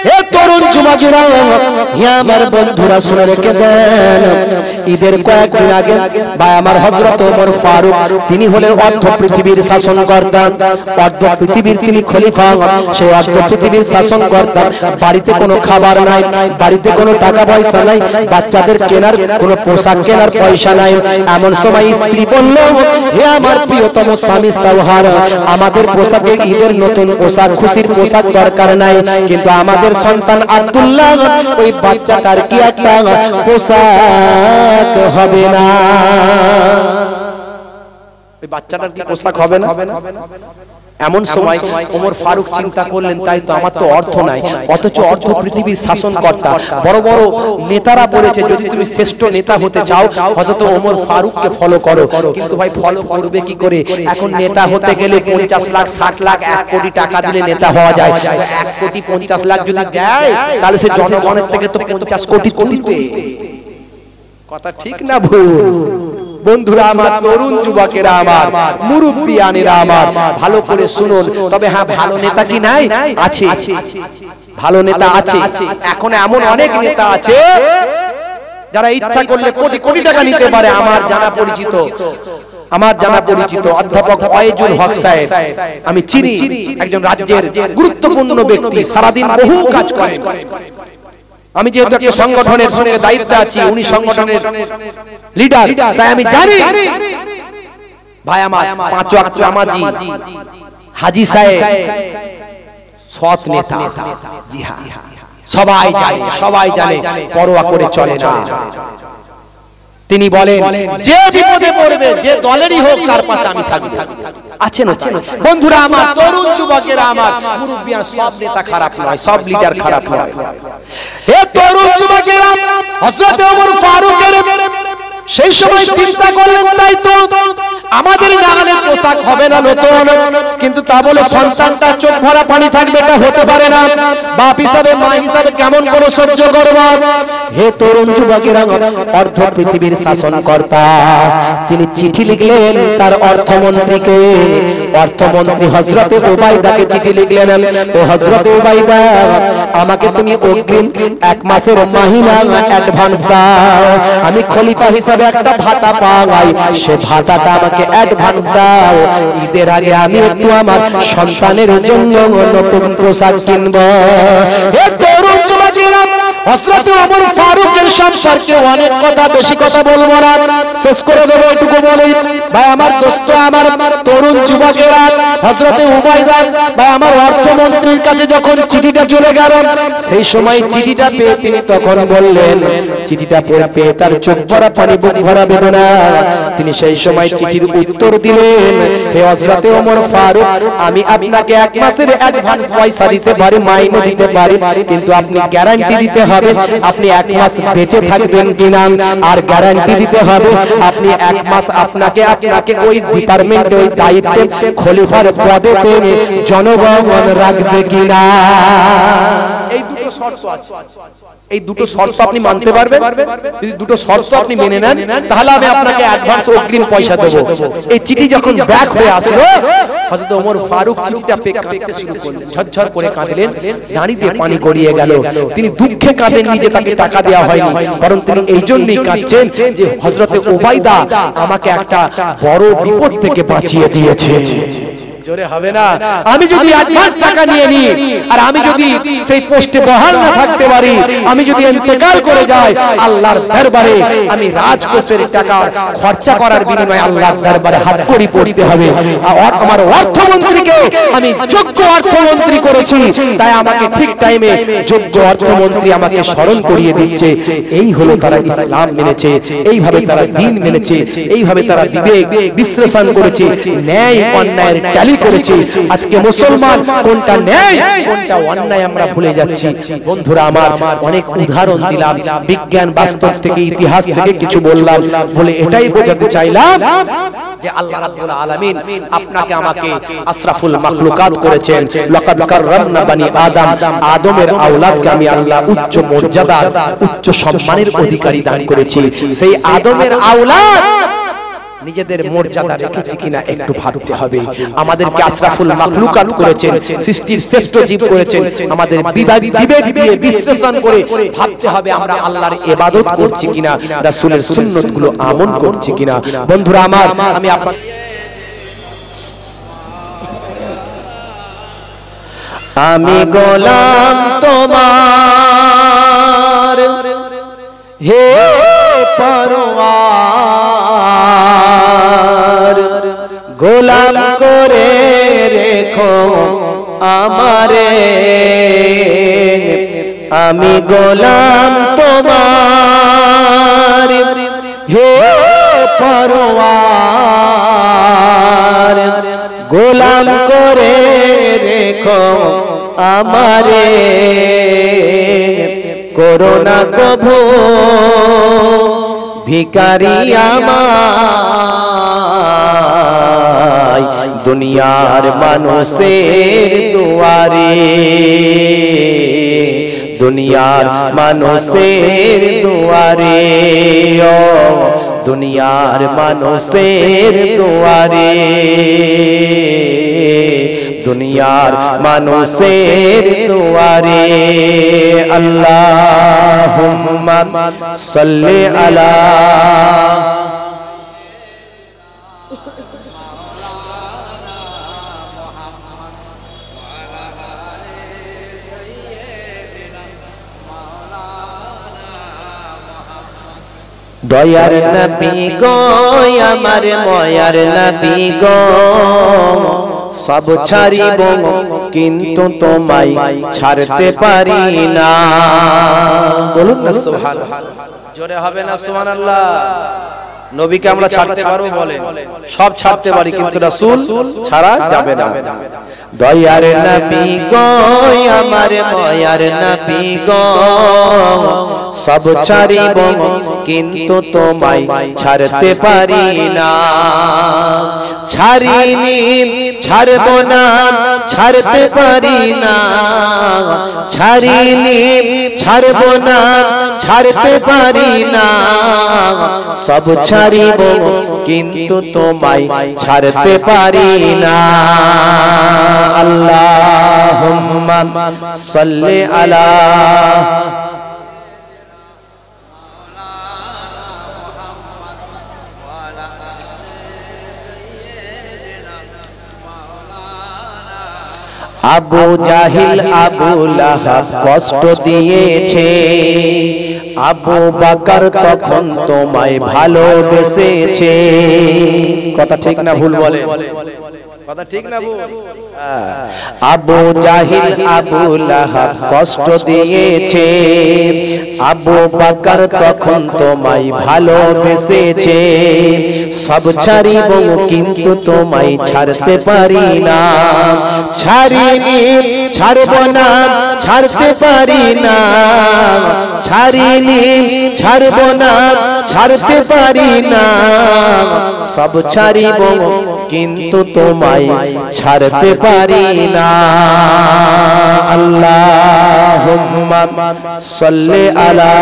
হে তরুণ যুবকেরা, হে আমার বন্ধুরা শুনে রেখে দেন, ঈদের কয়েকদিন আগে ভাই আমার হযরত ওমর ফারুক তিনি হলেন অর্ধ পৃথিবীর শাসনকর্তা, অর্ধ পৃথিবীর তিনি খলিফা। সেই অর্ধ পৃথিবীর শাসনকর্তা, বাড়িতে কোনো খাবার নাই, বাড়িতে কোনো টাকা পয়সা নাই, বাচ্চাদের কেনার কোনো পোশাক কেনার পয়সা নাই। এমন সময় স্ত্রী বলল, হে আমার প্রিয়তম স্বামী সাওহার, আমাদের পোশাকে ঈদের নতুন পোশাক খুশির পোশাক দরকার নাই, কিন্তু আমাদের সন্তান আব্দুল্লাহ ওই বাচ্চাটার কি একটা পোশাক হবে না, ওই বাচ্চাটার কি পোশাক হবে না। এমন সময় ওমর ফারুক চিন্তা করলেন, তাই তো আমার তো অর্থ নাই, অথচ অর্ধ পৃথিবীর শাসনকর্তা বড় বড় নেতারা বলেছে যদি তুমি শ্রেষ্ঠ নেতা হতে চাও হযরত ওমর ফারুককে ফলো করো। কিন্তু ভাই ফলো করবে কি করে? এখন নেতা হতে গেলে 50 লাখ 60 লাখ 1 কোটি টাকা দিলে নেতা হওয়া যায়। 1 কোটি 50 লাখ যদি দেয় তাহলে সে জনগণের থেকে তো 50 কোটি তুলবে। কথা ঠিক না ভুল? বন্ধুরা আমার, তরুণ যুবকেরা আমার, মুরব্বিয়ানেরা আমার, ভালো করে শুনুন। তবে হ্যাঁ, ভালো নেতা কি নাই? আছে, ভালো নেতা আছে। এখন এমন অনেক নেতা আছে যারা ইচ্ছা করলে কোটি কোটি টাকা নিতে পারে। আমার জানা পরিচিত অধ্যাপক ওয়াইজুল হক সাহেব, আমি চিনি, একজন রাজ্যের গুরুত্বপূর্ণ ব্যক্তি, সারাদিন বহু কাজ করেন। আমি যেহেতু একটা সংগঠনের সঙ্গে দায়িত্বে আছি, উনি সংগঠনের লিডার, তাই আমি জানি ভাই আমার 5 ওয়াক্ত নামাজি হাজী সাহেব সৎ নেতা। জি হ্যাঁ, সবাই জানে, পরোয়া করে চলে না। তিনি বলেন যে বিপদে পড়বে, যে দলেরই হোক, তার পাশে আমি থাকব। আছেন বন্ধুরা আমার, তরুণ যুবকেরা আমার, মুরব্বিয়ান, সব নেতা খারাপ নয়, সব লিডার খারাপ নয়। হে তরুণ যুবকেরা, হযরত ওমর ফারুকের সেই সময় চিন্তা করলেন, তাই তো আমাদের নাগালে পোশাক হবে না নতুন, কিন্তু তা বলে সন্তানটা চোখ ভরা পানি থাকবে, এটা হতে পারে না। বাপ হিসাবে, মা হিসাবে কেমন করে সহ্য করব? হে তরুণ যুবকেরা, অর্ধ পৃথিবীর শাসনকর্তা তিনি চিঠি লিখলেন তার অর্থমন্ত্রীকে। অর্থমন্ত্রী হযরতে উবাইদাকে চিঠি লিখলেন, ও হযরতে উবাইদা, আমাকে তুমি অগ্রিম 1 মাসের মাহিনা অ্যাডভান্স দাও, আমি খলিফা হিসাবে একটা ভাতা পাই, সে ভাতাটা আমাকে অ্যাডভান্স দাও, ঈদের আগে আমি একটু আমার সন্তানের জন্য নতুন পোশাক কিনব। হে তরুণ যুবকেরা, হযরত ওমর ফারুকের সম্পর্কে অনেক কথা, বেশি কথা বলবো না, শেষ করে দেব এটুকু বলেই। ভাই আমার দোস্ত, আমার তরুণ যুবকেরা, হযরতে উবাইদা ভাই আমার অর্থমন্ত্রীর কাছে যখন চিঠিটা চলে গেল, সেই সময় চিঠিটা পেয়ে তিনি তখন বললেন, চিঠিটা পেয়ে তার চোখ ভরা পানি, বুক ভরা বেদনা, তিনি সেই সময় চিঠির উত্তর দিলেন, হে হযরতে ওমর ফারুক, আমি আপনাকে 1 মাসের অ্যাডভান্স পয়সা দিতে পারি, মাইনে দিতে পারি, কিন্তু আপনি গ্যারান্টি দিতে হবে আপনি 1 মাস বেঁচে থাকবেন কিনা, আর গ্যারান্টি দিতে হবে আপনি 1 মাস আপনাকে ওই ডিপার্টমেন্টে, ওই দায়িত্বে খলিফার পদেতে জনগণ রাখবে কিনা। এই দুটো শর্ত আছে, এই দুটো শর্ত আপনি মানতে পারবেন? যদি দুটো শর্ত আপনি মেনে নেন, তাহলে আমি আপনাকে অ্যাডভান্স অগ্রিম পয়সা দেব। এই চিঠি যখন ব্যাক হয়ে আসলো, হযরত ওমর ফারুক চিঠিটা পেয়ে কাঁদতে শুরু করলেন, ঝরঝর করে কাঁদলেন, দাঁড়িয়ে পানি গড়িয়ে গেল। তিনি দুঃখে কাঁদেননি যে তাকে টাকা দেওয়া হয়নি, বরং তিনি এই জন্যই কাঁদছেন যে হযরতে উবাইদা আমাকে একটা বড় বিপদ থেকে বাঁচিয়ে দিয়েছে। জোরে হবে না? আমি যদি অ্যাডভান্স টাকা নিয়ে নিই, আর আমি যদি সেই পোস্টে বহাল না থাকতে পারি, আমি যদি ইন্তেকাল করে যাই, আল্লাহর দরবারে আমি রাজকোষের টাকা খরচা করার বিনিময়ে আল্লাহর দরবারে হাত করি পড়তে হবে। আর আমার অর্থমন্ত্রীকে আমি যোগ্য অর্থমন্ত্রী করেছি, তাই আমাকে ঠিক টাইমে যোগ্য অর্থমন্ত্রী আমাকে স্মরণ করিয়ে দিচ্ছে। এই হলো তারা ইসলাম মেনেছে, এইভাবে তারা দ্বীন মেনেছে, এইভাবে তারা বিবেক বিশ্লেষণ করেছে, ন্যায় অন্যায়ের ট্যালি করেছে। আজকে মুসলমান কোনটা ন্যায় কোনটা অন্যায় আমরা ভুলে যাচ্ছি। বন্ধুরা আমার, অনেক উদাহরণ দিলাম, বিজ্ঞান বাস্তব থেকে, ইতিহাস থেকে কিছু বললাম, বলে এটাই বোঝাতে চাইলাম যে আল্লাহ রাব্বুল আলামিন আপনাকে আমাকে আশরাফুল মাখলুকাত করেছেন। লাকাদ কাররামনা বানি আদম, আদমের আওলাদকে আমি আল্লাহ উচ্চ মর্যাদা, উচ্চ সম্মানের অধিকারী দান করেছি। সেই আদমের আওলাদ নিজেদের মর্যাদা রেখেছি কিনা একটু ভাবতে হবে। আমাদেরকে আশরাফুল মাখলুকাত করেছেন, সৃষ্টির শ্রেষ্ঠ জীব করেছেন। আমাদের বিবেক দিয়ে বিশ্লেষণ করে ভাবতে হবে আমরা আল্লাহর ইবাদত করছি কিনা, রাসূলের সুন্নাতগুলো আমল করছি কিনা। বন্ধুরা আমার, আমি আপনাদের আমি গোলাম তোমার হে পরওয়ার, গোলাম করে রেখো আমারে, আমি গোলাম তোমার হে পরওয়ার, গোলাম করে রেখো আমারে, করোনা কভু ভিখারি আমায়, দুনিয়ার মানুষের দুয়ারে, দুনিয়ার মানুষের দুয়ারে, ও দুনিয়ার মানুষের দুয়ারে, দুনিয়ার মানুষের দুয়ারে। আল্লাহুম্মা সাল্লি আলা দয়ার নবী গো আমার ময়ার নবী গো, সব ছাড়িব কিন্তু তোমায় ছাড়তে পারি না। বলুন না সুবহানাল্লাহ, জোরে হবে না সুবহানাল্লাহ। নবীকে আমরা ছাড়তে পারবো? বলেন, সব ছাড়তে পারি কিন্তু রাসূল ছাড়া যাবে না। দয়ার নবী গো আমার ময়ার নবী গো, সব ছাড়িব কিন্তু তোমায় ছাড়তে পারি না। ছাড়িনি ছাড়ব না ছাড়তে পারি না, ছাড়িনি ছাড়ব না ছাড়তে পারি না, সব ছাড়িব কিন্তু তোমায় ছাড়তে পারি না। আল্লাহুম্মা সাল্লি আলা আবু জাহিল আবু লাহাব কষ্ট দিয়েছে, আবু বকর তখন তোমায় ভালোবেসেছে। কথা ঠিক না ভুল বলে? কথা ঠিক না ভুল? আবু জাহিল আবু লাহাব কষ্ট দিয়েছে, আবু বকর তখন তোমায় ভালোবেসেছে। সব ছাড়িব কিন্তু তোমায় ছাড়তে পারি না, ছাড়িনি ছাড়ব না ছাড়তে পারি না, ছাড়িনি ছাড়ব না ছাড়তে পারি না, সব ছাড়িব কিন্তু তোমায় ছাড়তে পারি না। আল্লাহুম্মা সাল্লি আলা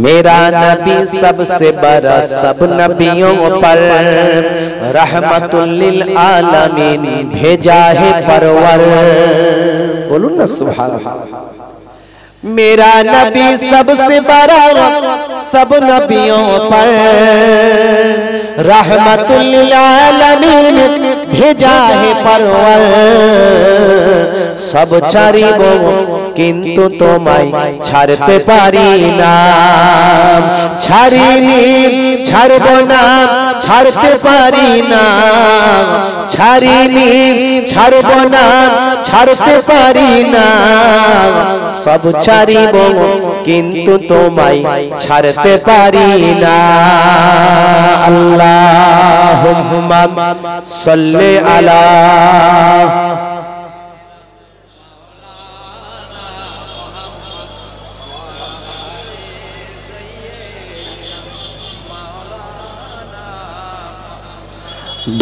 मेरा नबी सबसे बड़ा सब नबियों पर रहमतुल लिल आलमीन भेजा है परवर। बोलूं ना सुभान अल्लाह। मेरा नबी सबसे बड़ा सब नबियों पर रहमतुल लिल आलमीन भेजा है परवर। सब ছাড়িব কিন্তু তোমায় ছাড়তে পারি না, ছাড়িনি ছাড়ব না ছাড়তে পারি না, ছাড়িনি ছাড়ব না ছাড়তে পারি না, সব ছাড়িব কিন্তু তোমায় ছাড়তে পারি না। আল্লাহুম্মা সাল্লি আলা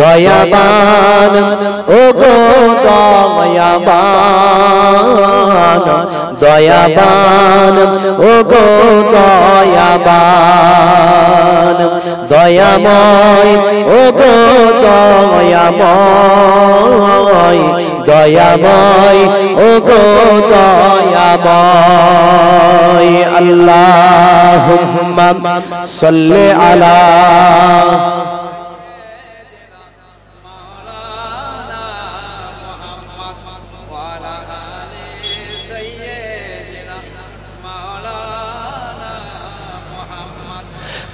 দয়াবান ও গো দয়াবান, দয়াবান ও গো দয়াবান, দয়াময় ও গো দয়াময়, দয়াময় ও গো দয়াময়। আল্লাহুম্মা সাল্লি আলা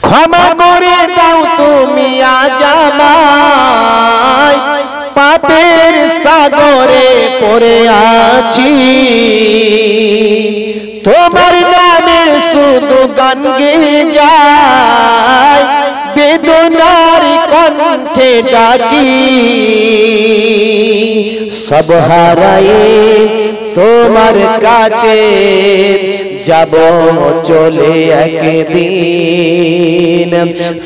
ক্ষমা করে দাও তুমি আজ আমায়, পাপের সাগরে পড়ে আছি, তোমার নামে শুধু গান গেয়ে যায়, বেদনার কণ্ঠে ডাকি, সব হারায়ে তোমার কাছে যাব চলে একদিন,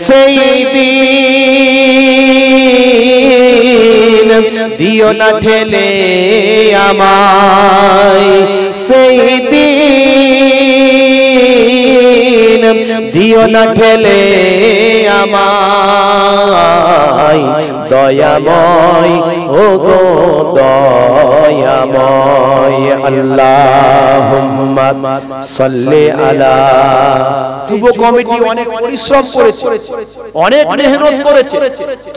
সেই দিন দিও না ঠেলে আমায়, সেই দিন দিও না ঠেলে আমায়, দয়াময় ও গো দয়াময়। আল্লাহুম্মা সাল্লি আলা। যুব কমিটি অনেক পরিশ্রম করেছে, অনেক মেহনত করেছে,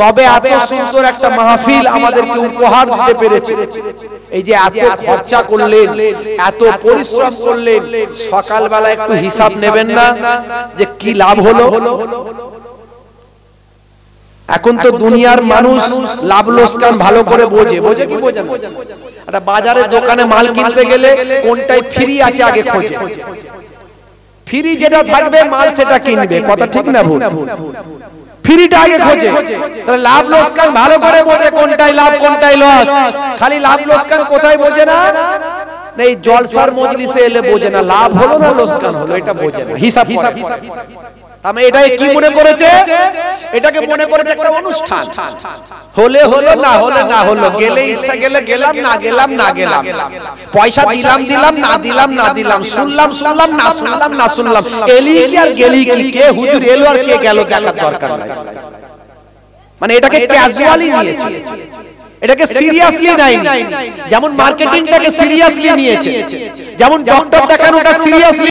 তবে এত সুন্দর একটা মাহফিল আমাদেরকে উপহার দিতে পেরেছে। এই যে এত খরচা করলেন, এত পরিশ্রম করলেন, সকালবেলা একটু হিসাব নেবেন না যে কি লাভ হলো? এখন তো দুনিয়ার মানুষ লাভ লোকসান ভালো করে বোঝে, বোঝে কি বোঝে না? একটা বাজারে দোকানে মাল কিনতে গেলে কোনটাই ফ্রি আছে আগে খোঁজে, ফ্রি যেটা থাকবে মাল সেটা কিনবে, কথা ঠিক না ভুল? ফ্রিটা আগে খোঁজে, তাহলে লাভ লোকসান ভালো করে বোঝে কোনটাই লাভ কোনটাই লস। খালি লাভ লোকসান কোথায় বোঝে না? এই জলসার মজলিসে এলে বোঝে না লাভ হলো না লোকসান হলো, এটা বোঝে না, হিসাব করে। তাহলে এটাই কি মনে করেছে? এটাকে মনে করেছে একটা অনুষ্ঠান, হলে হলো না হলে না হলো, গেলে ইচ্ছা গেলে গেলাম, না গেলাম না গেলাম, পয়সা দিলাম দিলাম না দিলাম না দিলাম, শুনলাম শুনলাম না শুনলাম না শুনলাম, এলি কি আর গেলি কি, কে হুজুর এলো আর কে গেল দেখার দরকার নাই। মানে এটাকে ক্যাজুয়ালি নিয়েছে, এটাকে সিরিয়াসলি নাইনি। যেমন মার্কেটিংটাকে সিরিয়াসলি নিয়েছে, যেমন ডক্টর দেখানোটা সিরিয়াসলি